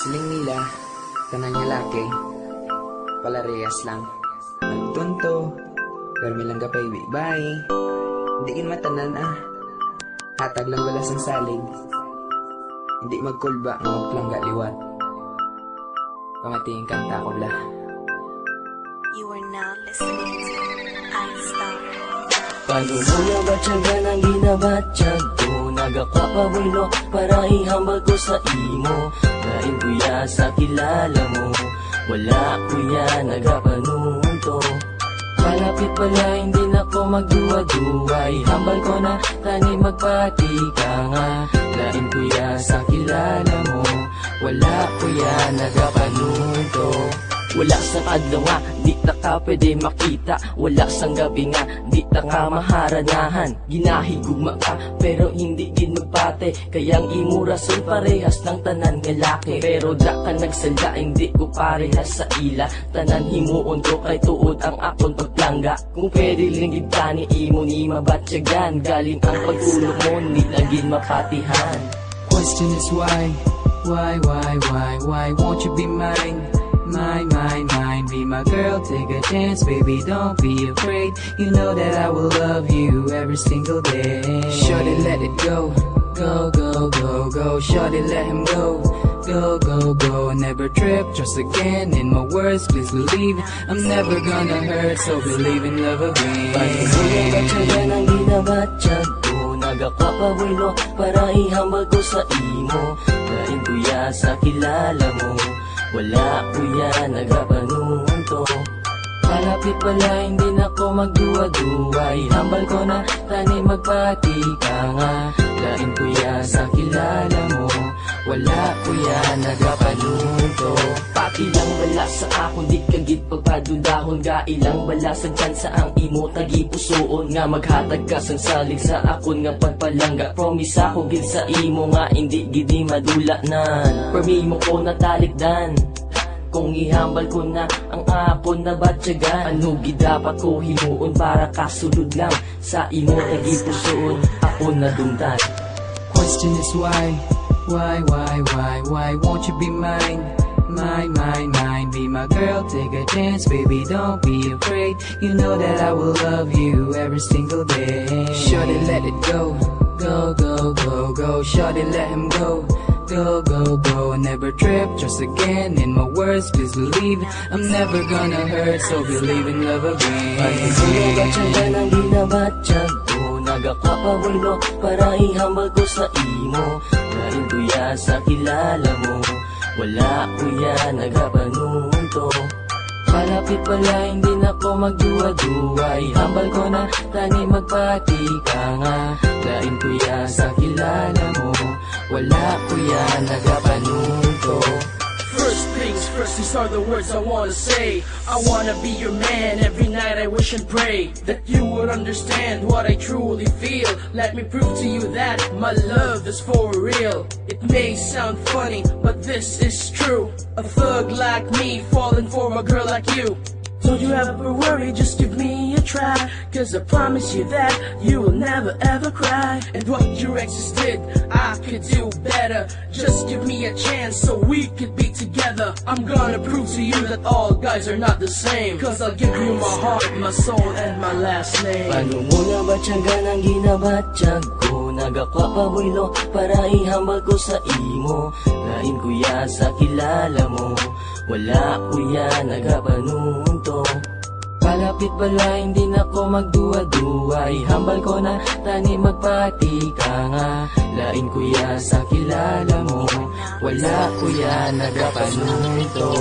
Siling nila, kanang lalaki, palarehas lang. Nagtunto, pero may lang gapay bye. Hindi matanan hatag lang balas ang salig. Hindi magkulba nga magplangga liwat. Pamating kanta ko bla. You are now listening to iStar. Paano mo nabatyagan ang ginabatyag ko? Nagakapabulo para ihambal ko sa imo. Lain kuya sa kilala mo, wala kuya nagapanunto. Malapit pala hindi na ko magduwa-duwa. Ihambal ko na tani magpati ka nga. Lain kuya sa kilala mo, wala kuya nagapanunto. Wala sa adlaw nga, di ta ka pwede makita. Wala sang gabi nga, di ta nga maharanahan. Ginahigugma ka, pero hindi din magpate. Kayang imo rason parehas ng tanan nga laki. Pero da ka nagsalda, hindi ko parehas sa ila. Tanan himuon ko kay tuod ang akon pagplangga. Kung pwede linggid ka ni imo ni mabatyagan. Galing ang pagtulog mo, ni lagin mapatihan. Question is why won't you be mine? Mine, be my girl, take a chance, baby, don't be afraid. You know that I will love you every single day. Shorty, let it go, go. Shorty, let him go, go. Never trip, trust again in my words, please believe I'm never gonna hurt, so believe in love again. Pagkulang batyagan ang ginabatyag ko. Nagakapabulo para ihambal ko sa imo. Lain kuya sa kilala mo, wala kuya nagapanunto. Malapit pala hindi na ko magduwa-duwa. Ihambal ko na tani magpati ka nga. Lain kuya sa kilala mo, wala kuya nagapanunto. Pati lang wala sa akon, di kagit pagpadudahon. Gailang bala sa tsansa ang imo tagipusoon. Nga maghatag ka sang salig sa akon nga pagpalangga. Promise ako gid sa imo nga hindi gidi madulanan. Permi mo ko natalikdan kung ihambal ko na ang akon na batyagan. Ano gidapat ko himuon para kasulod lang sa imo tagipusoon ako nadungtan. Question is why won't you be mine? Mine, be my girl, take a chance, baby, don't be afraid. You know that I will love you every single day. Shorty, let it go, go. Shorty, let him go, go. Never trip, trust again in my words, please believe I'm never gonna hurt, so believe in love again. Pagkulang batyagan ang ginabatyag ko. Nagakapabulo para ihambal ko sa imo. Lain kuya sa kilala mo, wala kuya nagapanunto. Malapit pala hindi na ko magduwa-duwa. Ihambal ko na tani magpati ka nga. Lain kuya sa kilala mo, wala kuya nagapanunto. First things first, these are the words I wanna say. I wanna be your man, every night I wish and pray that you would understand what I truly feel. Let me prove to you that my love is for real. It may sound funny, but this is true. A thug like me falling for a girl like you. Don't you ever worry, just give me a try. Cause I promise you that you will never ever cry. And what your exes did, I could do better. Just give me a chance so we could be together. I'm gonna prove to you that all guys are not the same. Cause I'll give you my heart, my soul, and my last name. Paano mo nabatyagan ang ginabatyag ko? Nagakapabulo para ihambal ko sa imo. Lain kuya sa kilala mo, wala kuya nagapanunto. Palapit pala hindi na ko magduwa-duwa. Ihambal ko na tani magpati ka nga. Lain kuya sa kilala mo, wala kuya nagapanunto.